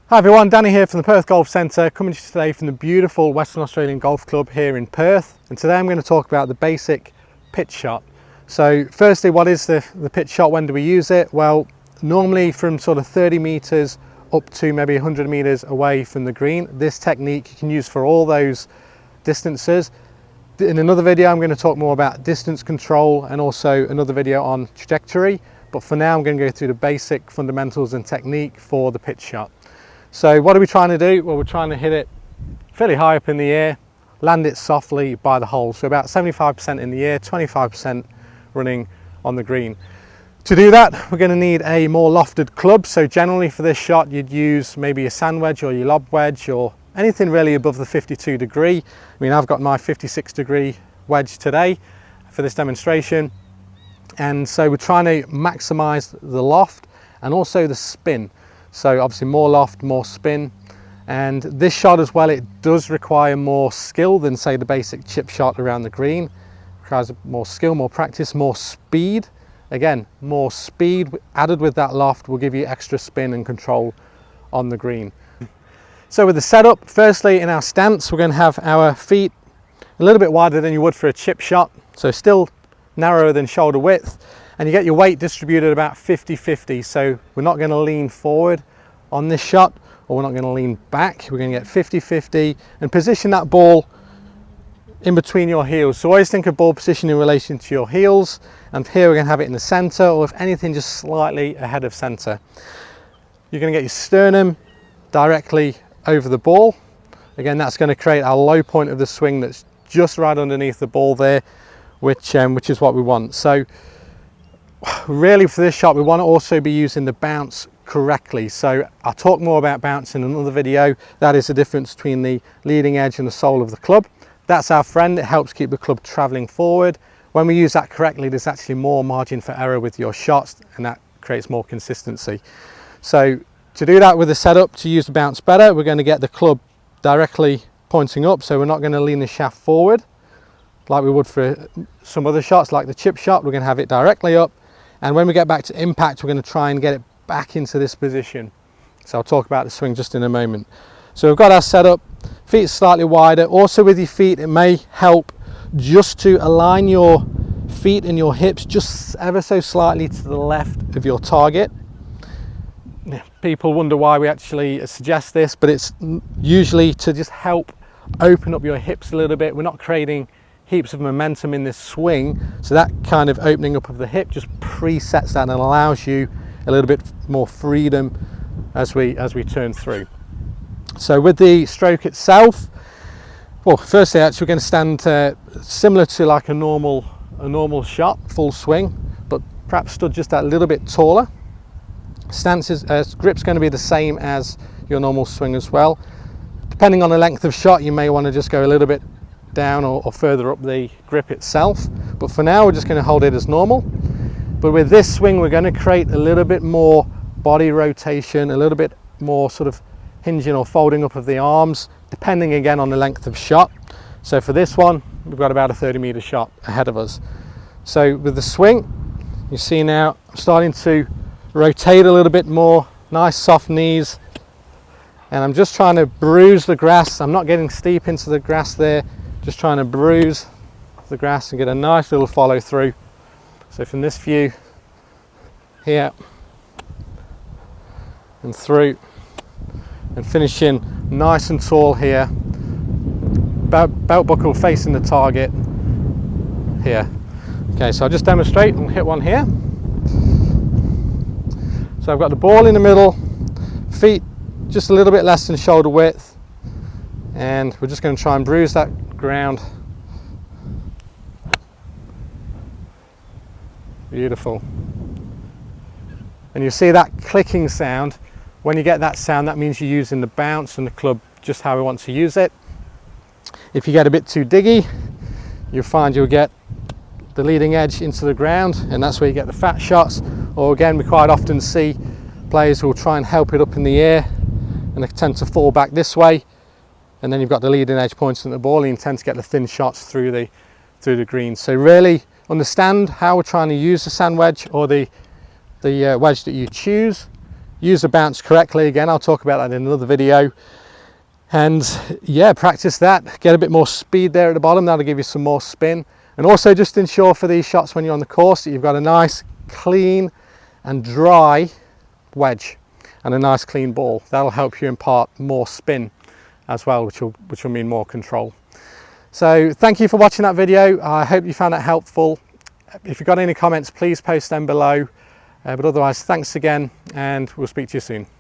Hi everyone, Danny here from the Perth Golf Centre, coming to you today from the beautiful Western Australian Golf Club here in Perth. And today I'm going to talk about the basic pitch shot. So firstly, what is the pitch shot? When do we use it? Well, normally from sort of 30 metres up to maybe 100 metres away from the green. This technique you can use for all those distances. In another video I'm going to talk more about distance control and also another video on trajectory. But for now I'm going to go through the basic fundamentals and technique for the pitch shot. So what are we trying to do? Well, we're trying to hit it fairly high up in the air, land it softly by the hole. So about 75% in the air, 25% running on the green. To do that, we're going to need a more lofted club. So generally for this shot, you'd use maybe a sand wedge or your lob wedge or anything really above the 52 degree. I mean, I've got my 56 degree wedge today for this demonstration. And so we're trying to maximize the loft and also the spin. So obviously more loft, more spin. And this shot as well, it does require more skill than say the basic chip shot around the green. It requires more skill, more practice, more speed. Again, more speed added with that loft will give you extra spin and control on the green. So with the setup, firstly in our stance, we're going to have our feet a little bit wider than you would for a chip shot. So still narrower than shoulder width. And you get your weight distributed about 50-50. So we're not going to lean forward on this shot, or we're not going to lean back. We're going to get 50-50 and position that ball in between your heels. So always think of ball position in relation to your heels. And here we're going to have it in the center, or if anything, just slightly ahead of center. You're going to get your sternum directly over the ball. Again, that's going to create our low point of the swing that's just right underneath the ball there, which is what we want. So really for this shot, we want to also be using the bounce correctly. So I'll talk more about bounce in another video. That is the difference between the leading edge and the sole of the club. That's our friend. It helps keep the club traveling forward. When we use that correctly, there's actually more margin for error with your shots, and that creates more consistency. So to do that with the setup, to use the bounce better, we're going to get the club directly pointing up. So we're not going to lean the shaft forward like we would for some other shots, like the chip shot. We're going to have it directly up. And when we get back to impact, we're going to try and get it back into this position. So I'll talk about the swing just in a moment. So we've got our setup, feet slightly wider. Also with your feet, it may help just to align your feet and your hips just ever so slightly to the left of your target. People wonder why we actually suggest this, but it's usually to just help open up your hips a little bit. We're not creating heaps of momentum in this swing, so that kind of opening up of the hip just presets that and allows you a little bit more freedom as we turn through. So with the stroke itself, well, firstly actually we're going to stand similar to like a normal shot, full swing, but perhaps stood just that little bit taller. Stances, grip's going to be the same as your normal swing as well. Depending on the length of shot, you may want to just go a little bit down or further up the grip itself, but for now we're just going to hold it as normal. But with this swing, we're going to create a little bit more body rotation, a little bit more sort of hinging or folding up of the arms, depending again on the length of shot. So for this one, we've got about a 30-meter shot ahead of us. So with the swing, you see now I'm starting to rotate a little bit more, nice soft knees, and I'm just trying to bruise the grass. I'm not getting steep into the grass there, just trying to bruise the grass and get a nice little follow through. So from this view here and through and finishing nice and tall here, belt buckle facing the target here. Okay, so I'll just demonstrate and hit one here. So I've got the ball in the middle, feet just a little bit less than shoulder width, and we're just going to try and bruise that ground. Beautiful. And you see that clicking sound. When you get that sound, that means you're using the bounce and the club just how we want to use it. If you get a bit too diggy, you'll find you'll get the leading edge into the ground, and that's where you get the fat shots. Or again, we quite often see players who will try and help it up in the air, and they tend to fall back this way, and then you've got the leading edge pointing at the ball, and you tend to get the thin shots through the green. So really understand how we're trying to use the sand wedge or the wedge that you choose, use the bounce correctly. Again, I'll talk about that in another video. And yeah, practice that, get a bit more speed there at the bottom, that'll give you some more spin. And also just ensure for these shots when you're on the course that you've got a nice clean and dry wedge and a nice clean ball. That'll help you impart more spin as well, which will mean more control. So thank you for watching that video. I hope you found that helpful. If you've got any comments, please post them below. But otherwise, thanks again, and we'll speak to you soon.